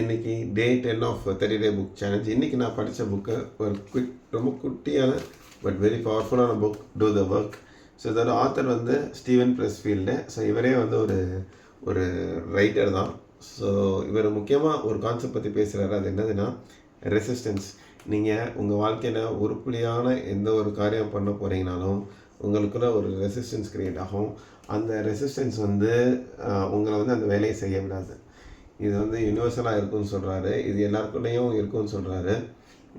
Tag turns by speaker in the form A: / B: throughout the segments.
A: இன்றைக்கி day 10 of 30 day book challenge. இன்றைக்கி நான் படித்த புக்கு ஒரு ரொம்ப குட்டியான பட் வெரி பவர்ஃபுல்லான book, do the work. So இதோட ஆத்தர் வந்து ஸ்டீவன் ப்ரெஸ்ஃபீல்டு. ஸோ இவரே வந்து ஒரு ஒரு ரைட்டர் தான். ஸோ இவர் முக்கியமாக ஒரு கான்செப்ட் பற்றி பேசுகிறாரு. அது என்னதுன்னா ரெசிஸ்டன்ஸ். நீங்கள் உங்கள் வாழ்க்கையில் உருப்படியான எந்த ஒரு காரியம் பண்ண போகிறீங்கனாலும் உங்களுக்குள்ள ஒரு ரெசிஸ்டன்ஸ் க்ரியேட் ஆகும். அந்த ரெசிஸ்டன்ஸ் வந்து உங்களை வந்து அந்த வேலையை செய்ய விடாது. இது வந்து யூனிவர்சலாக இருக்குன்னு சொல்கிறாரு. இது எல்லாருக்குள்ளேயும் இருக்குன்னு சொல்கிறாரு.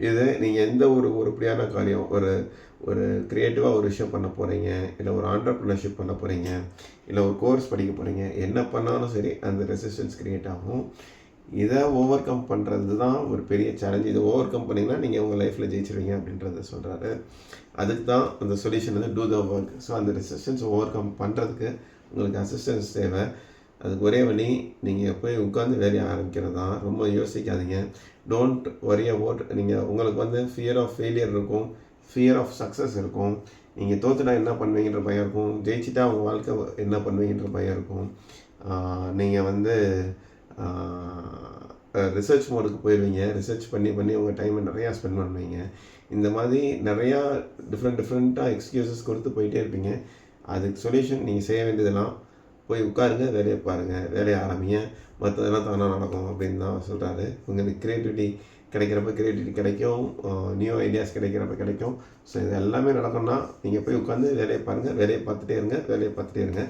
A: இது நீங்கள் எந்த ஒரு உருப்படியான காரியம், ஒரு ஒரு க்ரியேட்டிவாக ஒரு விஷயம் பண்ண போகிறீங்க, இல்லை ஒரு ஆண்டர்ப்ரினர்ஷிப் பண்ண போகிறீங்க, இல்லை ஒரு கோர்ஸ் படிக்க போகிறீங்க, என்ன பண்ணாலும் சரி அந்த ரெசிஸ்டன்ஸ் க்ரியேட் ஆகும். இதை ஓவர் கம் பண்ணுறது தான் ஒரு பெரிய சேலஞ்ச். இதை ஓவர் கம் பண்ணிங்கன்னா நீங்கள் உங்கள் லைஃப்பில் ஜெயிச்சிருவீங்க அப்படின்றத சொல்கிறாரு. அதுக்கு தான் அந்த சொல்யூஷன் வந்து டூ த ஒர்க். ஸோ அந்த ரெசிஸ்டன்ஸ் ஓவர் கம் பண்ணுறதுக்கு உங்களுக்கு அசிஸ்டன்ஸ் தேவை. அதுக்கு ஒரே வழி, நீங்கள் போய் உட்காந்து வேலையை ஆரம்பிக்கிறது தான். ரொம்ப யோசிக்காதீங்க. Don't worry about. நீங்கள் உங்களுக்கு வந்து ஃபியர் ஆஃப் ஃபெயிலியர் இருக்கும், ஃபியர் ஆஃப் சக்ஸஸ் இருக்கும். நீங்கள் தோற்றுட்டா என்ன பண்ணுவீங்கன்ற பயம் இருக்கும், ஜெயிச்சிட்டா உங்கள் வாழ்க்கை என்ன பண்ணுவீங்கன்ற பயம் இருக்கும். நீங்கள் வந்து ரிசர்ச் மோடுக்கு போயிடுவீங்க. ரிசர்ச் பண்ணி பண்ணி உங்கள் டைமை நிறையா ஸ்பெண்ட் பண்ணுவீங்க. இந்த மாதிரி நிறையா டிஃப்ரெண்ட்டாக எக்ஸ்கியூசஸ் கொடுத்து போயிட்டே இருப்பீங்க. அதுக்கு சொல்யூஷன் நீங்கள் செய்ய வேண்டியதெல்லாம் போய் உட்காருங்க, வேலையை பாருங்கள், வேலையை ஆரம்பிங்க, மற்றதெல்லாம் தானாக நடக்கும் அப்படின்னு தான் சொல்கிறாரு. உங்களுக்கு க்ரியேட்டிவிட்டி கிடைக்கிறப்ப க்ரியேட்டிவிட்டி கிடைக்கும், நியூ ஐடியாஸ் கிடைக்கிறப்ப கிடைக்கும். ஸோ இது எல்லாமே நடக்கும்னா நீங்கள் போய் உட்காந்து வேலையை பாருங்கள், வேலையை பார்த்துட்டே இருங்க, வேலையை பார்த்துட்டே இருங்க.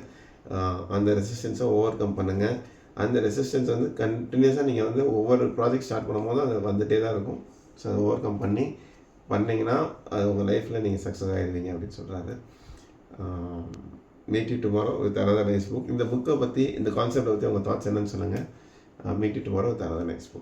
A: அந்த ரெசிஸ்டன்ஸை ஓவர் கம் பண்ணுங்கள். அந்த ரெசிஸ்டன்ஸ் வந்து கண்டினியூஸாக நீங்கள் வந்து ஒவ்வொரு ப்ராஜெக்ட் ஸ்டார்ட் பண்ணும்போது அது வந்துகிட்டே தான் இருக்கும். ஸோ அதை ஓவர் கம் பண்ணிங்கன்னா அது உங்கள் லைஃப்பில் நீங்கள் சக்ஸஸ் ஆகிடுவீங்க அப்படின்னு சொல்கிறாரு. Meet you tomorrow with another nice book. இந்த புக்கை பற்றி, இந்த கான்செப்டை பற்றி உங்கள் தாட்ஸ் என்னன்னு சொல்லுங்கள். Meet you tomorrow with another nice book.